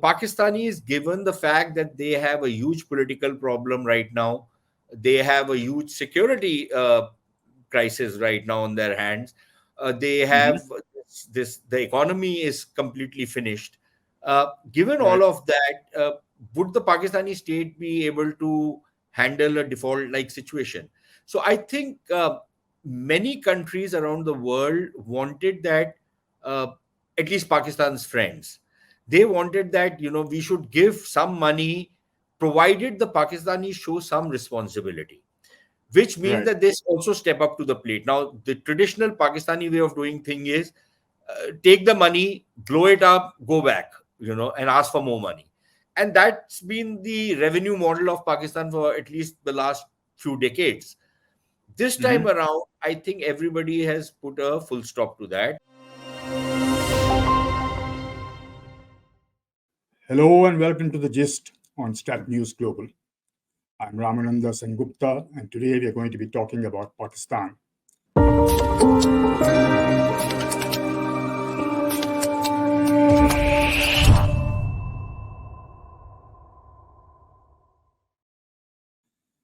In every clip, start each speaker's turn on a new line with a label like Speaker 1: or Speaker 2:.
Speaker 1: Pakistanis, given the fact that they have a huge political problem right now, they have a huge security crisis right now on their hands. They have
Speaker 2: Hmm.
Speaker 1: the economy is completely finished. Given
Speaker 2: Right.
Speaker 1: all of that, would the Pakistani state be able to handle a default like situation? So I think many countries around the world wanted that, uh, at least Pakistan's friends, they wanted that, we should give some money provided the Pakistanis show some responsibility, which means
Speaker 2: Right.
Speaker 1: that they also step up to the plate. Now, the traditional Pakistani way of doing thing is take the money, blow it up, go back, and ask for more money. And that's been the revenue model of Pakistan for at least the last few decades. This time
Speaker 2: Hmm.
Speaker 1: around, I think everybody has put a full stop to that.
Speaker 2: Hello and welcome to the Gist on StratNewsGlobal. I'm Ramananda Sengupta, and today we are going to be talking about Pakistan.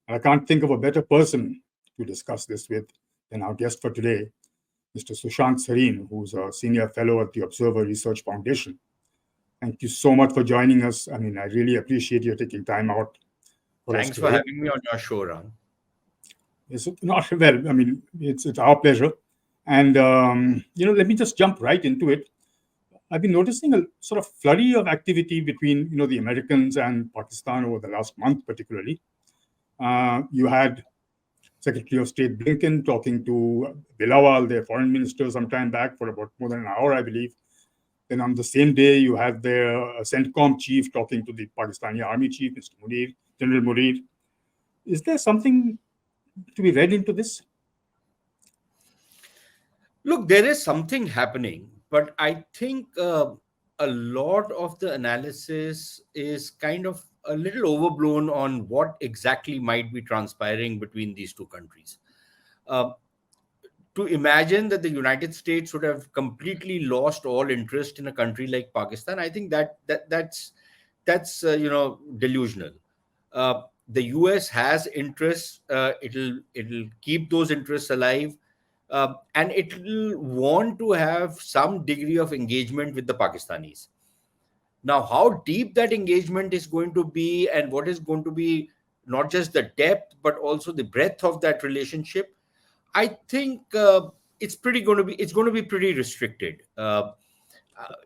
Speaker 2: I can't think of a better person to discuss this with than our guest for today, Mr. Sushant Sareen, who's a senior fellow at the Observer Research Foundation. Thank you so much for joining us. I mean, I really appreciate you taking time out for us
Speaker 1: Thanks for
Speaker 2: today.
Speaker 1: having me on your show, Ram.
Speaker 2: It's not well. I mean, it's our pleasure. And let me just jump right into it. I've been noticing a sort of flurry of activity between the Americans and Pakistan over the last month, particularly. You had Secretary of State Blinken talking to Bilawal, their foreign minister, some time back for about more than an hour, I believe. Then on the same day, you had their CENTCOM chief talking to the Pakistani army chief, Mr. Munir, General Munir. Is there something to be read into this?
Speaker 1: Look, there is something happening, but I think a lot of the analysis is kind of a little overblown on what exactly might be transpiring between these two countries. Uh, to imagine that the United States would have completely lost all interest in a country like Pakistan, I think that's delusional. The US has interests. It'll keep those interests alive, and it will want to have some degree of engagement with the Pakistanis. Now, how deep that engagement is going to be, and what is going to be not just the depth but also the breadth of that relationship, I think it's going to be pretty restricted.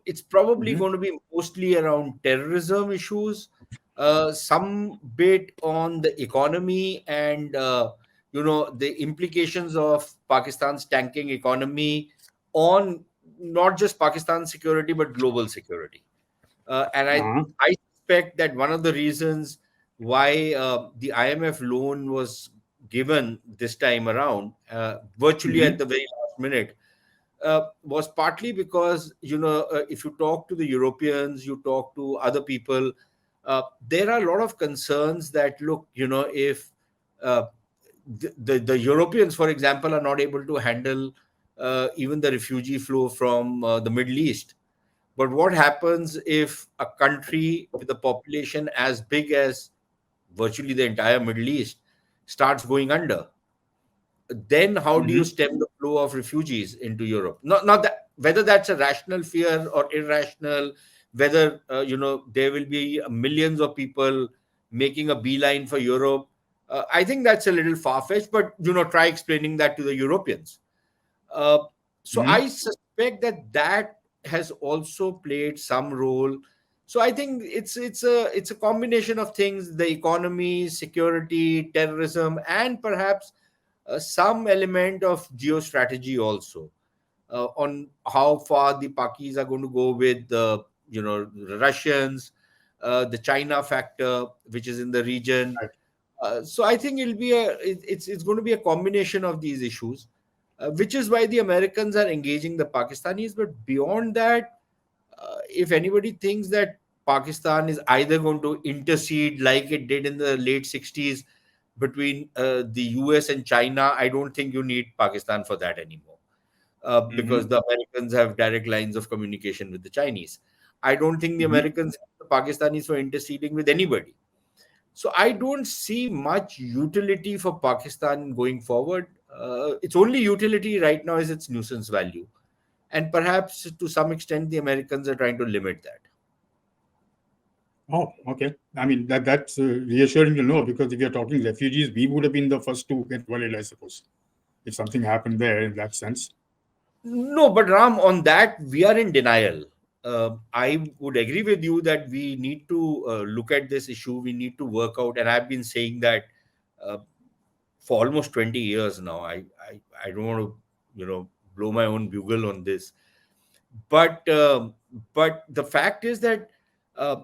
Speaker 1: It's probably
Speaker 2: Mm-hmm.
Speaker 1: going to be mostly around terrorism issues, some bit on the economy, and the implications of Pakistan's tanking economy on not just Pakistan's security but global security. And
Speaker 2: Uh-huh.
Speaker 1: I suspect that one of the reasons why the IMF loan was given this time around, virtually
Speaker 2: Mm-hmm.
Speaker 1: at the very last minute, was partly because, if you talk to the Europeans, you talk to other people, there are a lot of concerns that, look, if uh, the Europeans, for example, are not able to handle even the refugee flow from the Middle East. But what happens if a country with a population as big as virtually the entire Middle East starts going under? Then how do you
Speaker 2: Mm-hmm.
Speaker 1: stem the flow of refugees into Europe? Not that whether that's a rational fear or irrational, whether there will be millions of people making a beeline for Europe. I think that's a little far fetched, but try explaining that to the Europeans. Uh, so
Speaker 2: Mm-hmm.
Speaker 1: I suspect that has also played some role. So I think it's a combination of things: the economy, security, terrorism, and perhaps some element of geostrategy also, on how far the Pakis are going to go with the Russians, the China factor, which is in the region.
Speaker 2: Right.
Speaker 1: So I think it's going to be a combination of these issues, which is why the Americans are engaging the Pakistanis. But beyond that, if anybody thinks that Pakistan is either going to intercede like it did in the late 60s between the US and China, I don't think you need Pakistan for that anymore,
Speaker 2: Mm-hmm.
Speaker 1: because the Americans have direct lines of communication with the Chinese. I don't think the
Speaker 2: Mm-hmm.
Speaker 1: Americans have the Pakistanis for interceding with anybody. So I don't see much utility for Pakistan going forward. Its only utility right now is its nuisance value. And perhaps to some extent, the Americans are trying to limit that.
Speaker 2: Oh, okay. I mean, that's reassuring to know, because if you're talking refugees, we would have been the first to get worried, I suppose, if something happened there in that sense.
Speaker 1: No, but Ram, on that, we are in denial. I would agree with you that we need to look at this issue. We need to work out, and I've been saying that uh, for almost 20 years now. I don't want to, blow my own bugle on this, but but the fact is that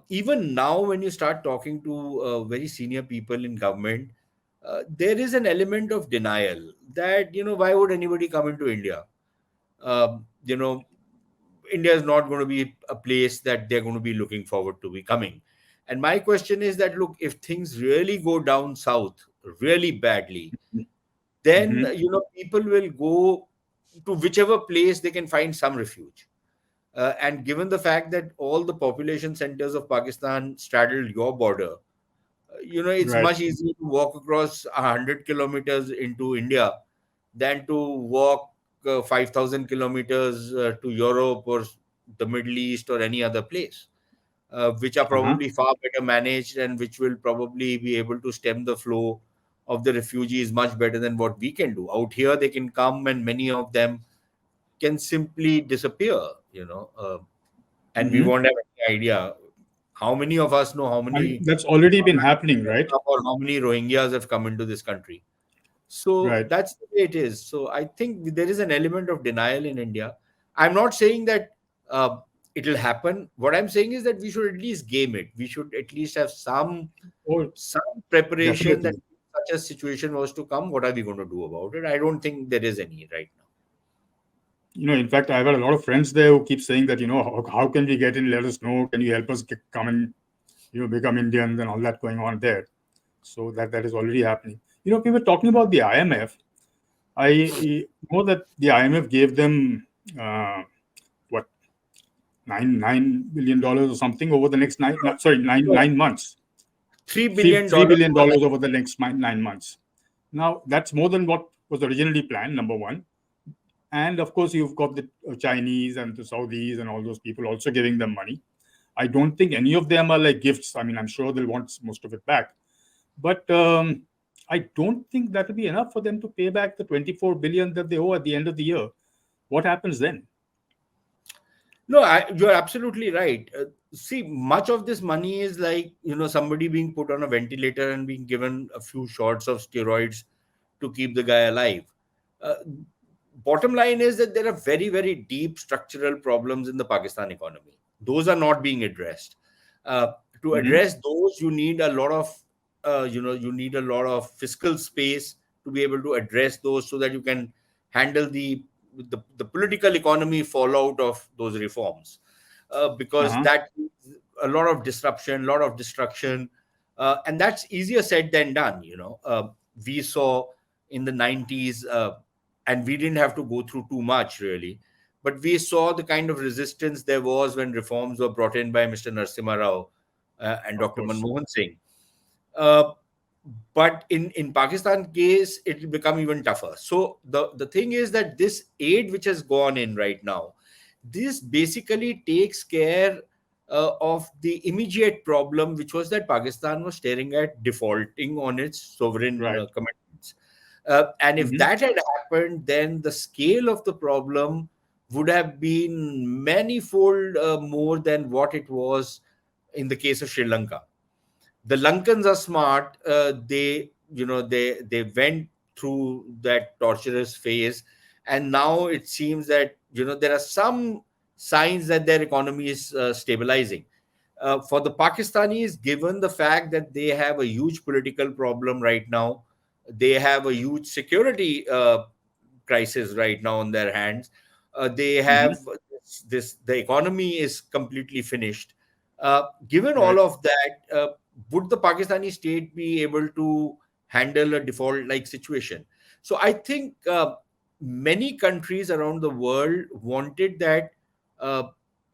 Speaker 1: even now, when you start talking to very senior people in government, there is an element of denial that why would anybody come into India? You know, India is not going to be a place that they're going to be looking forward to becoming. And my question is that, look, if things really go down south really badly, then
Speaker 2: Mm-hmm.
Speaker 1: people will go to whichever place they can find some refuge. And given the fact that all the population centers of Pakistan straddle your border, it's
Speaker 2: Right.
Speaker 1: much easier to walk across 100 kilometers into India than to walk 5,000 kilometers to Europe or the Middle East or any other place, which are
Speaker 2: Uh-huh.
Speaker 1: probably far better managed and which will probably be able to stem the flow of the refugees much better than what we can do. Out here, they can come and many of them can simply disappear, and we
Speaker 2: Mm-hmm.
Speaker 1: won't have any idea. How many of us know how
Speaker 2: I mean,
Speaker 1: many
Speaker 2: that's already been happening, right?
Speaker 1: or how many Rohingyas have come into this country? So
Speaker 2: Right.
Speaker 1: that's the way it is. So I think there is an element of denial in India. I'm not saying that uh, it'll happen. What I'm saying is that we should at least game it. We should at least have
Speaker 2: Oh,
Speaker 1: some preparation that
Speaker 2: definitely.
Speaker 1: if such a situation was to come, what are we going to do about it? I don't think there is any right now.
Speaker 2: In fact, I've got a lot of friends there who keep saying that, how can we get in? Let us know. Can you help us come and, become Indians and all that going on there? So that is already happening. We were talking about the IMF. I know that the IMF gave them what, $9 billion or something over the next sorry,
Speaker 1: So
Speaker 2: nine months,
Speaker 1: $3
Speaker 2: three
Speaker 1: billion
Speaker 2: three billion
Speaker 1: over
Speaker 2: dollars over the next 9 months. Now that's more than what was originally planned. Number one, and of course you've got the Chinese and the Saudis and all those people also giving them money. I don't think any of them are like gifts. I mean, I'm sure they'll want most of it back, but I don't think that will be enough for them to pay back the 24 billion that they owe at the end of the year. What happens then?
Speaker 1: No, you're absolutely right. See, much of this money is like, somebody being put on a ventilator and being given a few shots of steroids to keep the guy alive. Uh, Bottom line is that there are very, very deep structural problems in the Pakistan economy. Those are not being addressed. Uh, to
Speaker 2: Hmm.
Speaker 1: address those, you need a lot of fiscal space to be able to address those so that you can handle the political economy fallout of those reforms, because
Speaker 2: Uh-huh.
Speaker 1: that a lot of disruption, a lot of destruction, and that's easier said than done. We saw in the 90s, and we didn't have to go through too much really, but we saw the kind of resistance there was when reforms were brought in by Mr. Narasimha Rao and
Speaker 2: Of
Speaker 1: Dr.
Speaker 2: course.
Speaker 1: Manmohan Singh. Uh, but in Pakistan case, it will become even tougher. So the thing is that this aid which has gone in right now, this basically takes care of the immediate problem, which was that Pakistan was staring at defaulting on its sovereign
Speaker 2: Right.
Speaker 1: commitments. And if
Speaker 2: Hmm.
Speaker 1: that had happened, then the scale of the problem would have been manifold more than what it was in the case of Sri Lanka. The Lankans are smart. They went through that torturous phase, and now it seems that there are some signs that their economy is stabilizing. For the Pakistanis, given the fact that they have a huge political problem right now, they have a huge security crisis right now on their hands. They
Speaker 2: Hmm.
Speaker 1: have the economy is completely finished. Given
Speaker 2: Right.
Speaker 1: all of that, would the Pakistani state be able to handle a default like situation? So I think many countries around the world wanted that, uh,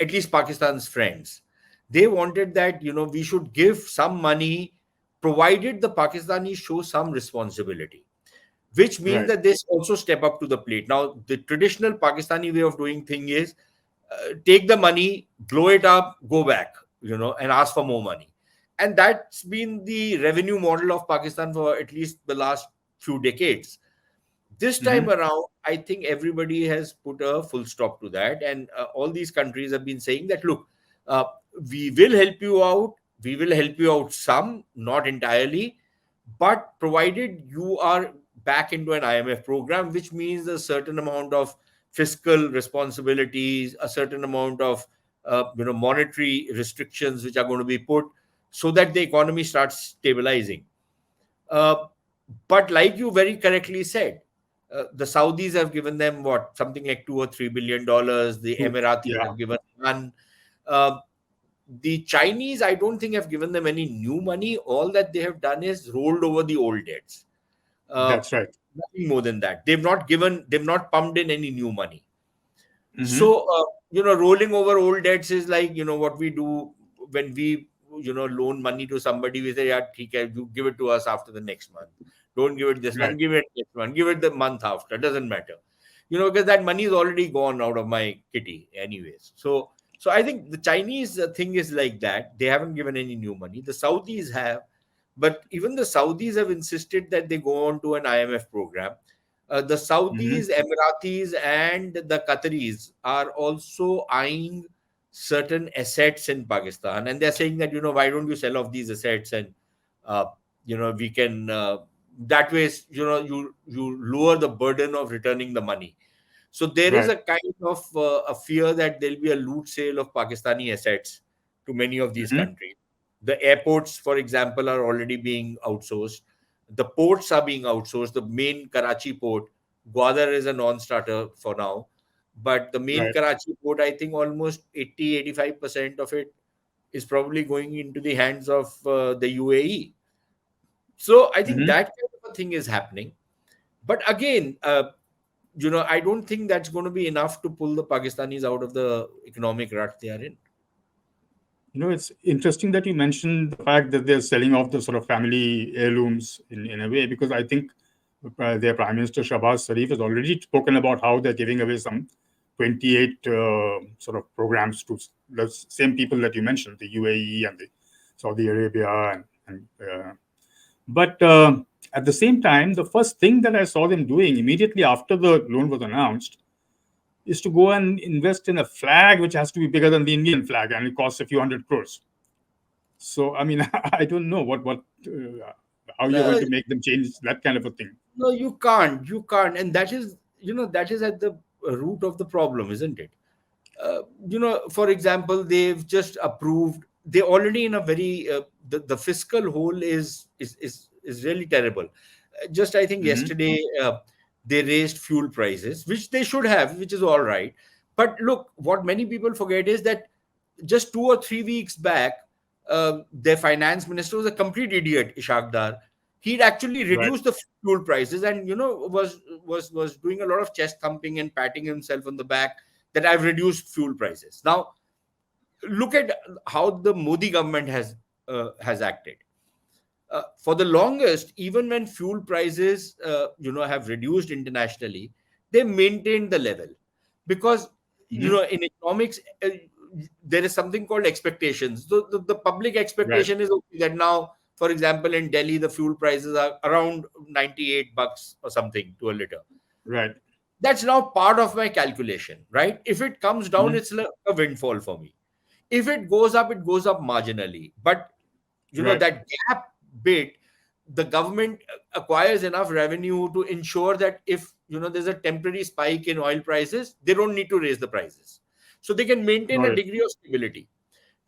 Speaker 1: at least Pakistan's friends, They wanted that, we should give some money provided the Pakistanis show some responsibility, which means
Speaker 2: Right.
Speaker 1: that they also step up to the plate. Now, the traditional Pakistani way of doing thing is take the money, blow it up, go back, and ask for more money. And that's been the revenue model of Pakistan for at least the last few decades. This time
Speaker 2: Hmm.
Speaker 1: around, I think everybody has put a full stop to that. And all these countries have been saying that, look, uh, we will help you out. We will help you out some, not entirely, but provided you are back into an IMF program, which means a certain amount of fiscal responsibilities, a certain amount of monetary restrictions which are going to be put so that the economy starts stabilizing. Uh, but like you very correctly said, the Saudis have given them what, something like $2 or $3 billion. The Emiratis
Speaker 2: Yeah,
Speaker 1: have given none. Uh, the Chinese, I don't think, have given them any new money. All that they have done is rolled over the old debts. Uh,
Speaker 2: that's right.
Speaker 1: Nothing more than that. They've not pumped in any new money.
Speaker 2: Hmm.
Speaker 1: So, rolling over old debts is like, what we do when we, loan money to somebody. We say, yeah, theek hai, you give it to us after the next month. Don't give it this
Speaker 2: Right.
Speaker 1: month, give it next month, give it the month after. Doesn't matter. Because that money is already gone out of my kitty anyways. So I think the Chinese thing is like that. They haven't given any new money. The Saudis have, but even the Saudis have insisted that they go on to an IMF program. The
Speaker 2: Hmm.
Speaker 1: Saudis, Emiratis, and the Qataris are also eyeing certain assets in Pakistan, and they're saying that, why don't you sell off these assets, and uh, we can that way, you lower the burden of returning the money. So there is
Speaker 2: Right.
Speaker 1: a kind of a fear that there'll be a loot sale of Pakistani assets to many of these
Speaker 2: Hmm.
Speaker 1: countries. The airports, for example, are already being outsourced. The ports are being outsourced. The main Karachi port, Gwadar is a non-starter for now, but the main
Speaker 2: Right.
Speaker 1: Karachi port, I think almost 80-85% of it is probably going into the hands of the UAE. So I think
Speaker 2: Hmm.
Speaker 1: that kind of a thing is happening. But again, I don't think that's going to be enough to pull the Pakistanis out of the economic rut they are in.
Speaker 2: It's interesting that you mentioned the fact that they're selling off the sort of family heirlooms in a way, because I think their Prime Minister Shahbaz Sharif has already spoken about how they're giving away some 28 sort of programs to the same people that you mentioned, the UAE and the Saudi Arabia. But at the same time, the first thing that I saw them doing immediately after the loan was announced is to go and invest in a flag which has to be bigger than the Indian flag, and it costs a few hundred crores. So, I mean, I don't know how you're going
Speaker 1: Uh,
Speaker 2: to make them change that kind of a thing.
Speaker 1: no, you can't. You can't. And that is at the root of the problem, isn't it? For example, they've just approved, they already in a very, the fiscal hole is really terrible. Just, I think
Speaker 2: Hmm.
Speaker 1: yesterday, they raised fuel prices, which they should have, which is all right. But look, what many people forget is that just 2 or 3 weeks back, their finance minister was a complete idiot, Ishaq Dar. He'd actually
Speaker 2: Right.
Speaker 1: reduced the fuel prices, and was doing a lot of chest thumping and patting himself on the back that I've reduced fuel prices. Now, look at how the Modi government has acted. For the longest, even when fuel prices, have reduced internationally, they maintained the level because,
Speaker 2: Hmm.
Speaker 1: in economics, there is something called expectations. So the public
Speaker 2: Right.
Speaker 1: expectation is okay that now, for example, in Delhi, the fuel prices are around $98 or something to a liter.
Speaker 2: Right.
Speaker 1: That's now part of my calculation, right? If it comes down,
Speaker 2: Hmm.
Speaker 1: it's like a windfall for me. If it goes up marginally. But
Speaker 2: Right.
Speaker 1: that gap bit, the government acquires enough revenue to ensure that if there's a temporary spike in oil prices, they don't need to raise the prices. So they can maintain
Speaker 2: Got
Speaker 1: a
Speaker 2: it.
Speaker 1: degree of stability.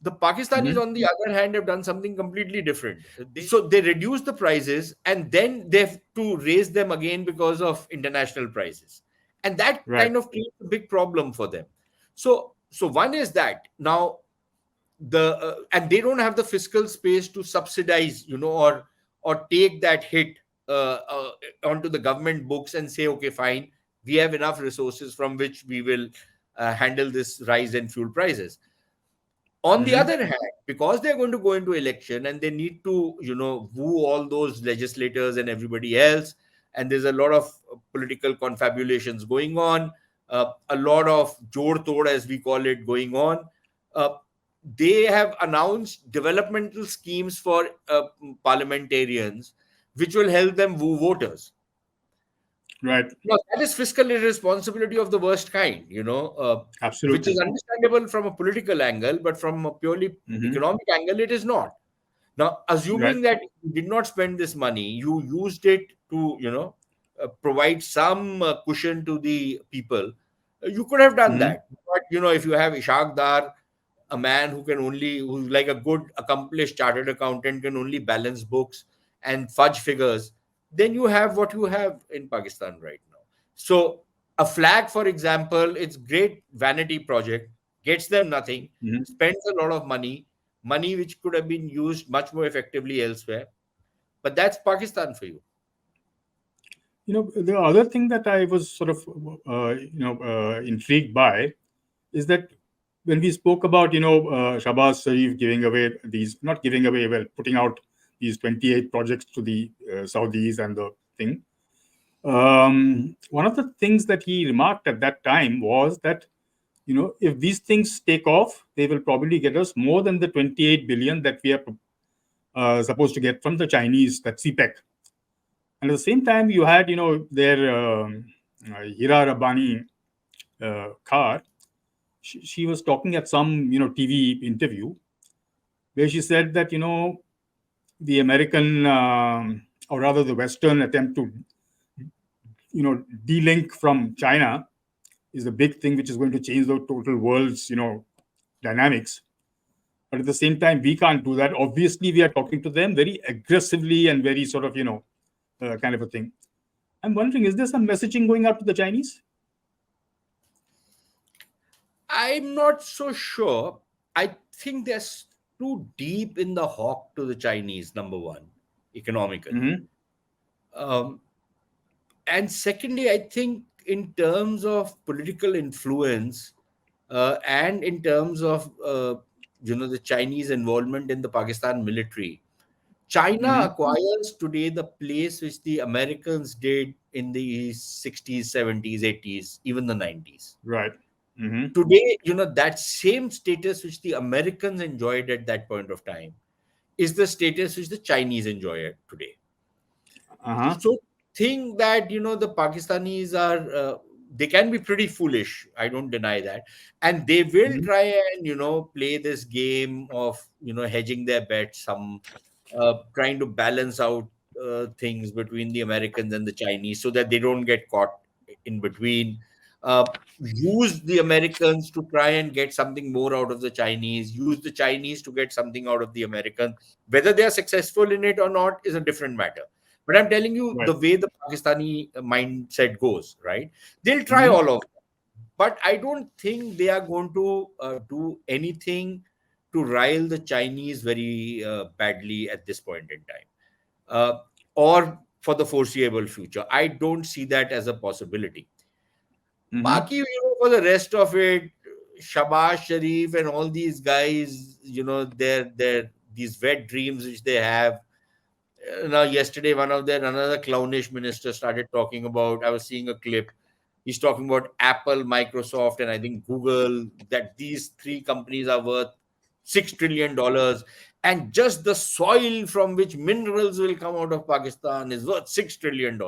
Speaker 1: The Pakistanis,
Speaker 2: Hmm.
Speaker 1: on the other hand, have done something completely different. So they reduce the prices and then they have to raise them again because of international prices. And that
Speaker 2: Right.
Speaker 1: kind of creates a big problem for them. So one is that now and they don't have the fiscal space to subsidize, or take that hit onto the government books and say, okay, fine, we have enough resources from which we will handle this rise in fuel prices. On the
Speaker 2: Mm-hmm.
Speaker 1: other hand, because they're going to go into election and they need to, woo all those legislators and everybody else, and there's a lot of political confabulations going on, a lot of jor tod, as we call it, going on. Uh, they have announced developmental schemes for parliamentarians, which will help them woo voters.
Speaker 2: Right.
Speaker 1: No, that is fiscal irresponsibility of the worst kind, which is
Speaker 2: Absolutely.
Speaker 1: understandable from a political angle, but from a purely
Speaker 2: Mm-hmm.
Speaker 1: economic angle, it is not. Now,
Speaker 2: Right.
Speaker 1: assuming that you did not spend this money, you used it to, provide some cushion to the people, you could have done
Speaker 2: Mm-hmm.
Speaker 1: that. But, if you have Ishaq Dar, a man who's like a good, accomplished chartered accountant, can only balance books and fudge figures, then you have what you have in Pakistan right now. So, a flag, for example, it's great vanity project, gets them nothing,
Speaker 2: Mm-hmm.
Speaker 1: spends a lot of money which could have been used much more effectively elsewhere. But that's Pakistan for you.
Speaker 2: The other thing that I was sort of, intrigued by is that when we spoke about, Shahbaz Sharif giving away these, not giving away, well, putting out these 28 projects to the Saudis and the thing, one of the things that he remarked at that time was that, if these things take off, they will probably get us more than the 28 billion that we are supposed to get from the Chinese, that CPEC. And at the same time, you had, their Hira Rabbani car. She was talking at some, TV interview where she said that, the American, or rather the Western attempt to, de-link from China is a big thing which is going to change the total world's, dynamics. But at the same time, we can't do that. Obviously, we are talking to them very aggressively and very sort of, kind of a thing. I'm wondering, is there some messaging going out to the Chinese?
Speaker 1: I'm not so sure. I think they're too deep in the hawk to the Chinese, number one, economically.
Speaker 2: Mm-hmm.
Speaker 1: Um, and secondly, I think in terms of political influence, and in terms of the Chinese involvement in the Pakistan military, China
Speaker 2: Mm-hmm.
Speaker 1: acquires today the place which the Americans did in the 60s, 70s, 80s, even the 90s.
Speaker 2: Right. Mm-hmm.
Speaker 1: Today, that same status which the Americans enjoyed at that point of time is the status which the Chinese enjoy today.
Speaker 2: Uh-huh.
Speaker 1: So think that the Pakistanis are, they can be pretty foolish, I don't deny that, and they will
Speaker 2: Mm-hmm.
Speaker 1: try and play this game of hedging their bets, some trying to balance out things between the Americans and the Chinese so that they don't get caught in between. Uh, Use the Americans to try and get something more out of the Chinese, use the Chinese to get something out of the Americans. Whether they are successful in it or not is a different matter. But I'm telling you,
Speaker 2: Right.
Speaker 1: the way the Pakistani mindset goes, right? They'll try
Speaker 2: Mm-hmm.
Speaker 1: all of that. But I don't think they are going to do anything to rile the Chinese very badly at this point in time, uh, or for the foreseeable future. I don't see that as a possibility.
Speaker 2: Mm-hmm.
Speaker 1: Baki, for the rest of it, Shabazz Sharif and all these guys, their these wet dreams which they have. Now, yesterday, another clownish minister started talking about. I was seeing a clip. He's talking about Apple, Microsoft, and I think Google. That these three companies are worth $6 trillion, and just the soil from which minerals will come out of Pakistan is worth $6 trillion.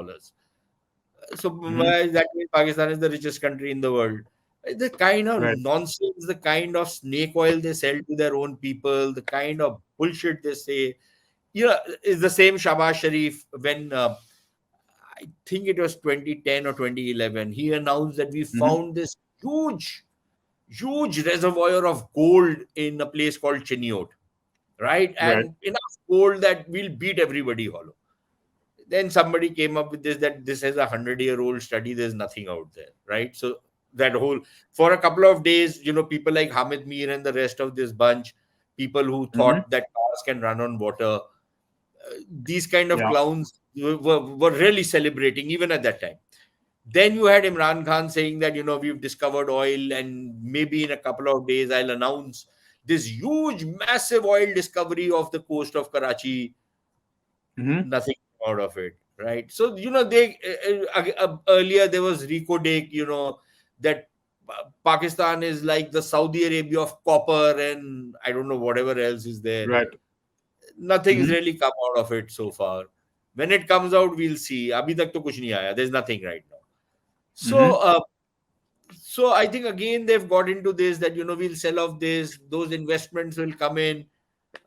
Speaker 1: So
Speaker 2: Mm-hmm.
Speaker 1: that means Pakistan is the richest country in the world. The kind of
Speaker 2: Right.
Speaker 1: nonsense, the kind of snake oil they sell to their own people, the kind of bullshit they say, is the same Shabazz Sharif when I think it was 2010 or 2011. He announced that we
Speaker 2: Mm-hmm.
Speaker 1: found this huge reservoir of gold in a place called Chiniot, right?
Speaker 2: Right.
Speaker 1: And enough gold that we'll beat everybody hollow. Then somebody came up with this, that this is a 100-year-old study. There's nothing out there, right? So that whole, for a couple of days, people like Hamid Mir and the rest of this bunch, people who
Speaker 2: Mm-hmm.
Speaker 1: thought that cars can run on water, these kind of
Speaker 2: Yeah.
Speaker 1: clowns were really celebrating even at that time. Then you had Imran Khan saying that we've discovered oil, and maybe in a couple of days I'll announce this huge, massive oil discovery off the coast of Karachi,
Speaker 2: Mm-hmm.
Speaker 1: nothing out of it, right? So, they earlier there was Rico Dake, that Pakistan is like the Saudi Arabia of copper, and I don't know whatever else is there.
Speaker 2: Right.
Speaker 1: Nothing has
Speaker 2: Mm-hmm.
Speaker 1: really come out of it so far. When it comes out, we'll see. Abhi tak to kuch nahi aaya. There's nothing right now. So,
Speaker 2: Mm-hmm.
Speaker 1: so I think again they've got into this that we'll sell off this. Those investments will come in.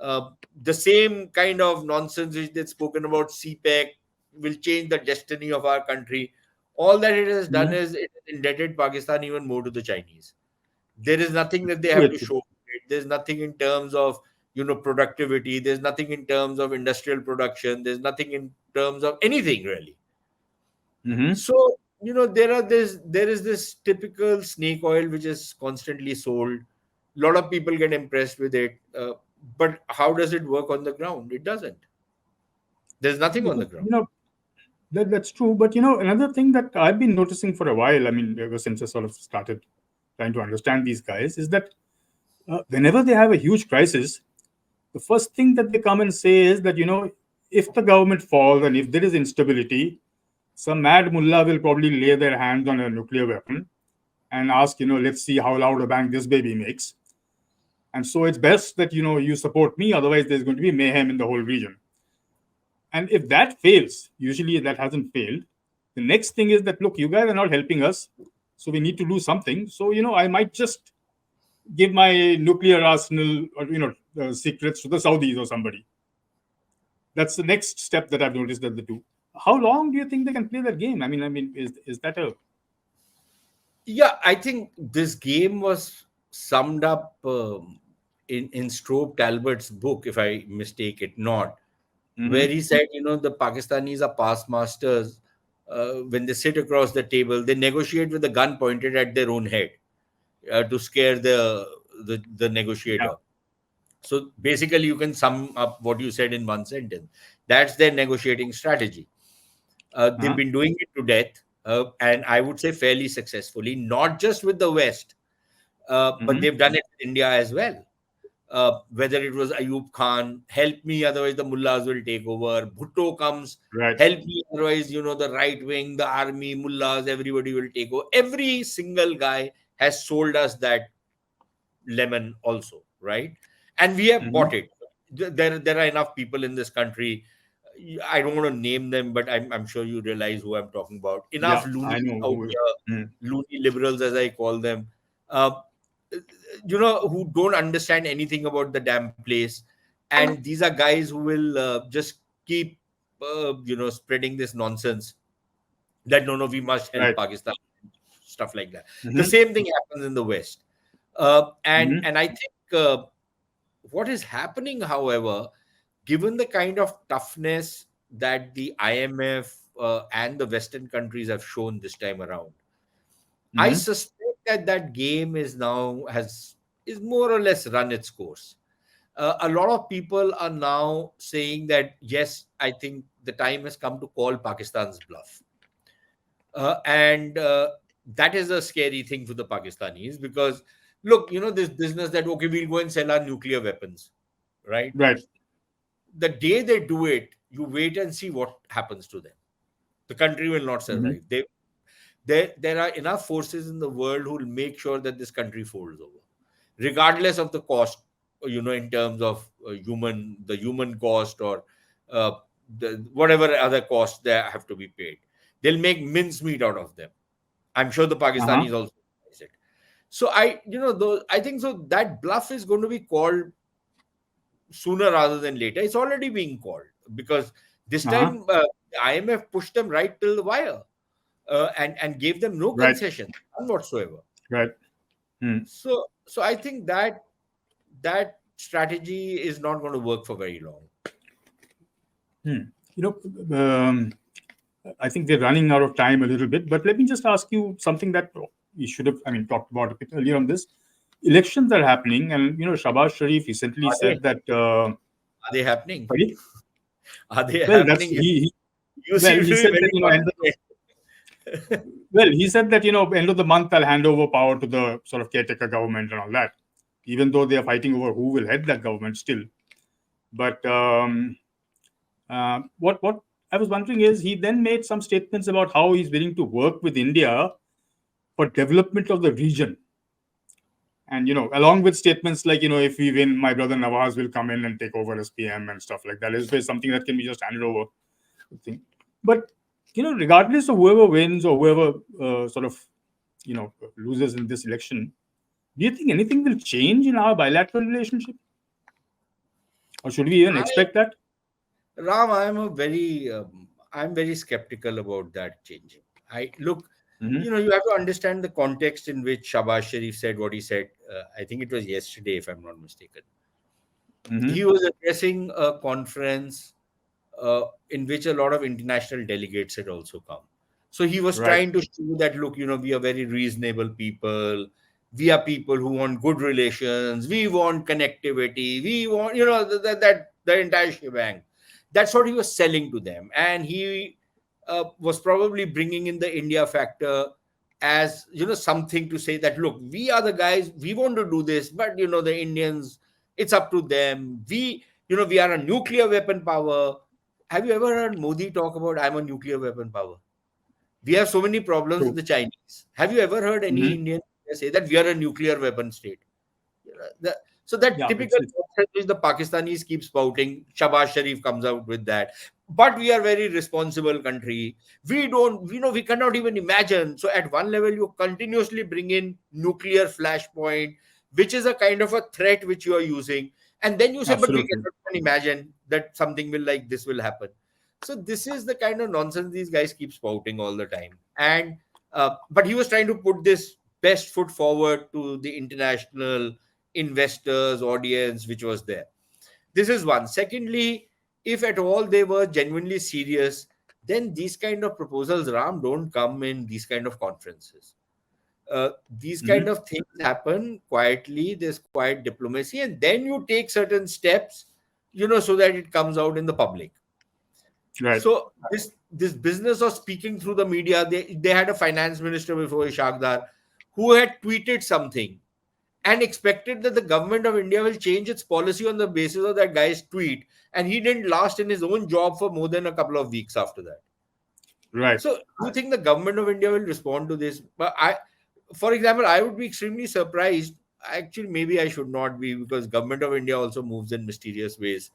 Speaker 1: Uh, the same kind of nonsense which they've spoken about CPEC will change the destiny of our country. All that it has done
Speaker 2: Mm-hmm.
Speaker 1: is it has indebted Pakistan even more to the Chinese. There is nothing that they have
Speaker 2: Wait.
Speaker 1: to show. There's nothing in terms of productivity. There's nothing in terms of industrial production. There's nothing in terms of anything really.
Speaker 2: Mm-hmm.
Speaker 1: So there is this typical snake oil which is constantly sold. A lot of people get impressed with it, but how does it work on the ground? It doesn't. There's nothing on the
Speaker 2: Because,
Speaker 1: ground.
Speaker 2: that's true. But another thing that I've been noticing for a while, I mean, ever since I sort of started trying to understand these guys, is that whenever they have a huge crisis, the first thing that they come and say is that if the government falls and if there is instability, some mad mullah will probably lay their hands on a nuclear weapon and ask, let's see how loud a bang this baby makes. And so it's best that you support me, otherwise there's going to be mayhem in the whole region. And if that fails, usually that hasn't failed, the next thing is that, look, you guys are not helping us, so we need to do something. So I might just give my nuclear arsenal or secrets to the Saudis or somebody. That's the next step that I've noticed that they do. How long do you think they can play that game? I mean, is that a
Speaker 1: Yeah, I think this game was summed up in Strobe Talbot's book, if I mistake it not, where
Speaker 2: mm-hmm.
Speaker 1: he said, the Pakistanis are past masters. When they sit across the table, they negotiate with a gun pointed at their own head to scare the
Speaker 2: Yeah.
Speaker 1: negotiator. So basically, you can sum up what you said in one sentence. That's their negotiating strategy. They've
Speaker 2: Uh-huh.
Speaker 1: been doing it to death, and I would say fairly successfully, not just with the West, but
Speaker 2: Mm-hmm.
Speaker 1: they've done it with India as well. Whether it was Ayub Khan, help me, otherwise the mullahs will take over. Bhutto comes,
Speaker 2: Right.
Speaker 1: help me, otherwise, the right wing, the army, mullahs, everybody will take over. Every single guy has sold us that lemon also, right? And we have
Speaker 2: Mm-hmm.
Speaker 1: bought it. There are enough people in this country. I don't want to name them, but I'm sure you realize who I'm talking about.
Speaker 2: Yeah,
Speaker 1: Enough
Speaker 2: I
Speaker 1: loonies
Speaker 2: know
Speaker 1: out
Speaker 2: who.
Speaker 1: here, loony liberals, as I call them, uh, who don't understand anything about the damn place. And these are guys who will just keep, spreading this nonsense that no, we must help
Speaker 2: Right.
Speaker 1: Pakistan, stuff like that. The
Speaker 2: Mm-hmm.
Speaker 1: same thing happens in the West. And
Speaker 2: Mm-hmm.
Speaker 1: and I think what is happening, however, given the kind of toughness that the IMF and the Western countries have shown this time around, I
Speaker 2: Mm-hmm.
Speaker 1: suspect that game is more or less run its course. A lot of people are now saying that yes, I think the time has come to call Pakistan's bluff, and that is a scary thing for the Pakistanis because look, this business that okay, we'll go and sell our nuclear weapons, right?
Speaker 2: Right.
Speaker 1: The day they do it, you wait and see what happens to them. The country will not
Speaker 2: Mm-hmm.
Speaker 1: survive. There are enough forces in the world who will make sure that this country folds over, regardless of the cost. In terms of the human cost or uh, whatever other costs they have to be paid, they'll make mincemeat out of them. I'm sure the
Speaker 2: Uh-huh.
Speaker 1: Pakistanis also realize it. So I think so that bluff is going to be called sooner rather than later. It's already being called because this
Speaker 2: Uh-huh.
Speaker 1: time the IMF pushed them right till the wire and gave them no
Speaker 2: Right.
Speaker 1: concession, none whatsoever.
Speaker 2: Right. Mm.
Speaker 1: So I think that strategy is not going to work for very long.
Speaker 2: Mm. You know, I think we're running out of time a little bit, but let me just ask you something that we should have, talked about a bit earlier on this. Elections are happening, and Shahbaz Sharif recently
Speaker 1: Are they?
Speaker 2: said that.
Speaker 1: Are they happening?
Speaker 2: Sorry?
Speaker 1: Are they
Speaker 2: Well, that's
Speaker 1: happening?
Speaker 2: he
Speaker 1: You
Speaker 2: well,
Speaker 1: seem to
Speaker 2: he
Speaker 1: be
Speaker 2: said that
Speaker 1: very confident.
Speaker 2: well, he said that end of the month I'll hand over power to the sort of caretaker government and all that. even though they are fighting over who will head that government still. But what I was wondering is he then made some statements about how he's willing to work with India for development of the region. And along with statements like, if we win, my brother Nawaz will come in and take over as PM and stuff like that. Is something that can be just handed over. Thing. But regardless of whoever wins or whoever sort of loses in this election, do you think anything will change in our bilateral relationship, or should we even
Speaker 1: I,
Speaker 2: expect that?
Speaker 1: Ram, I'm very skeptical about that changing. I look,
Speaker 2: Mm-hmm.
Speaker 1: you have to understand the context in which Shahbaz Sharif said what he said. I think it was yesterday, if I'm not mistaken.
Speaker 2: Mm-hmm.
Speaker 1: He was addressing a conference in which a lot of international delegates had also come. So he was
Speaker 2: Right.
Speaker 1: trying to show that, look, we are very reasonable people. We are people who want good relations. We want connectivity. We want, that the entire shebang. That's what he was selling to them. And he was probably bringing in the India factor as, something to say that, look, we are the guys, we want to do this, but, the Indians, it's up to them. We are a nuclear weapon power. Have you ever heard Modi talk about I'm a nuclear weapon power? We have so many problems with
Speaker 2: True.
Speaker 1: the Chinese. Have you ever heard any
Speaker 2: Mm-hmm.
Speaker 1: Indian say that we are a nuclear weapon state? So that
Speaker 2: Yeah,
Speaker 1: typical
Speaker 2: it's
Speaker 1: nonsense which the Pakistanis keep spouting, Shahbaz Sharif comes out with that. But we are very responsible country. We don't, we cannot even imagine. So at one level, you continuously bring in nuclear flashpoint, which is a kind of a threat which you are using. And then you say, but we
Speaker 2: absolutely.
Speaker 1: cannot even imagine that something will like this will happen. So this is the kind of nonsense these guys keep spouting all the time. And but he was trying to put this best foot forward to the international investors, audience, which was there. This is one. Secondly, if at all they were genuinely serious, then these kind of proposals, Ram, don't come in these kind of conferences. These
Speaker 2: Mm-hmm.
Speaker 1: kind of things happen quietly. There's quiet diplomacy, and then you take certain steps, so that it comes out in the public.
Speaker 2: Right.
Speaker 1: So this business of speaking through the media, they had a finance minister before Ishaq who had tweeted something and expected that the government of India will change its policy on the basis of that guy's tweet. And he didn't last in his own job for more than a couple of weeks after that.
Speaker 2: Right.
Speaker 1: So do you think the government of India will respond to this? But for example, I would be extremely surprised. Actually, maybe I should not be, because government of India also moves in mysterious ways.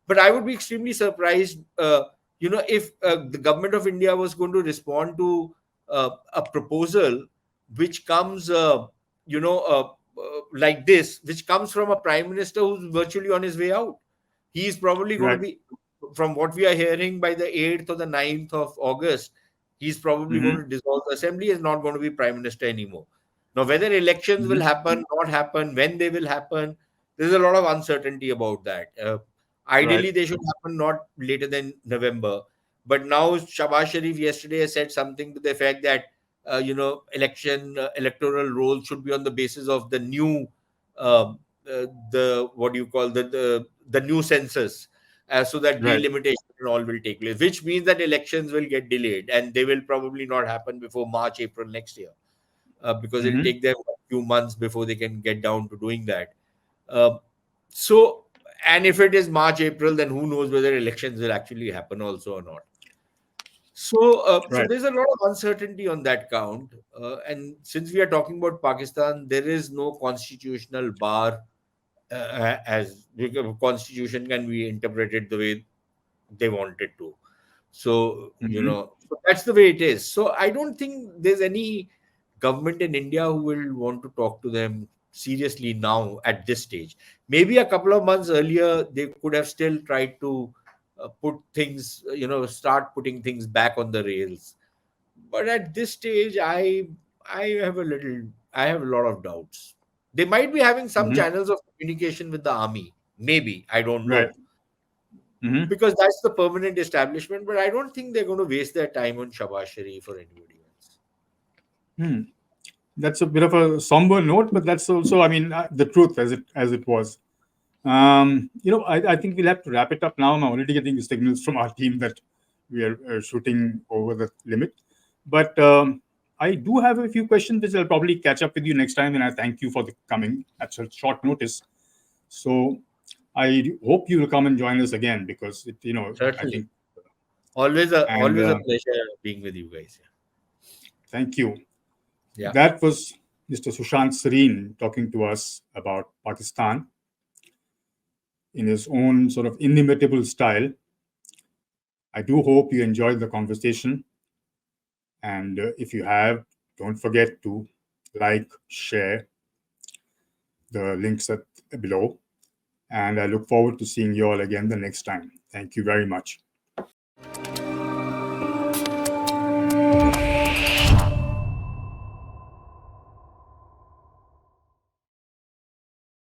Speaker 1: But I would be extremely surprised, if the government of India was going to respond to a proposal which comes, like this, which comes from a prime minister who's virtually on his way out. He's probably going to
Speaker 2: Right.
Speaker 1: be, from what we are hearing, by the 8th or the 9th of August, he's probably going
Speaker 2: Mm-hmm.
Speaker 1: to dissolve the assembly, is not going to be prime minister anymore. Now, whether elections
Speaker 2: Mm-hmm.
Speaker 1: will happen, not happen, when they will happen, there's a lot of uncertainty about that.
Speaker 2: Right.
Speaker 1: Ideally, they should happen not later than November. But now, Shahbaz Sharif yesterday has said something to the effect that, electoral roll should be on the basis of the new, uh, the what do you call the new census, so that
Speaker 2: Right.
Speaker 1: delimitation and all will take place, which means that elections will get delayed and they will probably not happen before March, April next year, because it'll
Speaker 2: Mm-hmm.
Speaker 1: take them a few months before they can get down to doing that. Uh, so, and if it is March, April, then who knows whether elections will actually happen also or not. So
Speaker 2: Right.
Speaker 1: there's a lot of uncertainty on that count. And since we are talking about Pakistan, there is no constitutional bar, as because constitution can be interpreted the way they want it to. So,
Speaker 2: Mm-hmm.
Speaker 1: so that's the way it is. So I don't think there's any government in India who will want to talk to them seriously now at this stage. Maybe a couple of months earlier, they could have still tried to put things, start putting things back on the rails. But at this stage, I have a little, I have a lot of doubts. They might be having some
Speaker 2: Mm-hmm.
Speaker 1: channels of communication with the army. Maybe, I don't
Speaker 2: Right.
Speaker 1: know,
Speaker 2: Mm-hmm.
Speaker 1: because that's the permanent establishment. But I don't think they're going to waste their time on Shahbaz Sharif or anybody else.
Speaker 2: Hmm. That's a bit of a somber note, but that's also, I mean, the truth as it was. I think we'll have to wrap it up now. I'm already getting the signals from our team that we are shooting over the limit. But I do have a few questions which I'll probably catch up with you next time, and I thank you for the coming at such short notice. So I hope you will come and join us again because I
Speaker 1: Certainly.
Speaker 2: think and
Speaker 1: Always a pleasure being with you guys.
Speaker 2: thank you.
Speaker 1: Yeah.
Speaker 2: That was Mr. Sushant Sareen talking to us about Pakistan in his own sort of inimitable style. I do hope you enjoyed the conversation. And if you have, don't forget to like, share the links below. And I look forward to seeing you all again the next time. Thank you very much.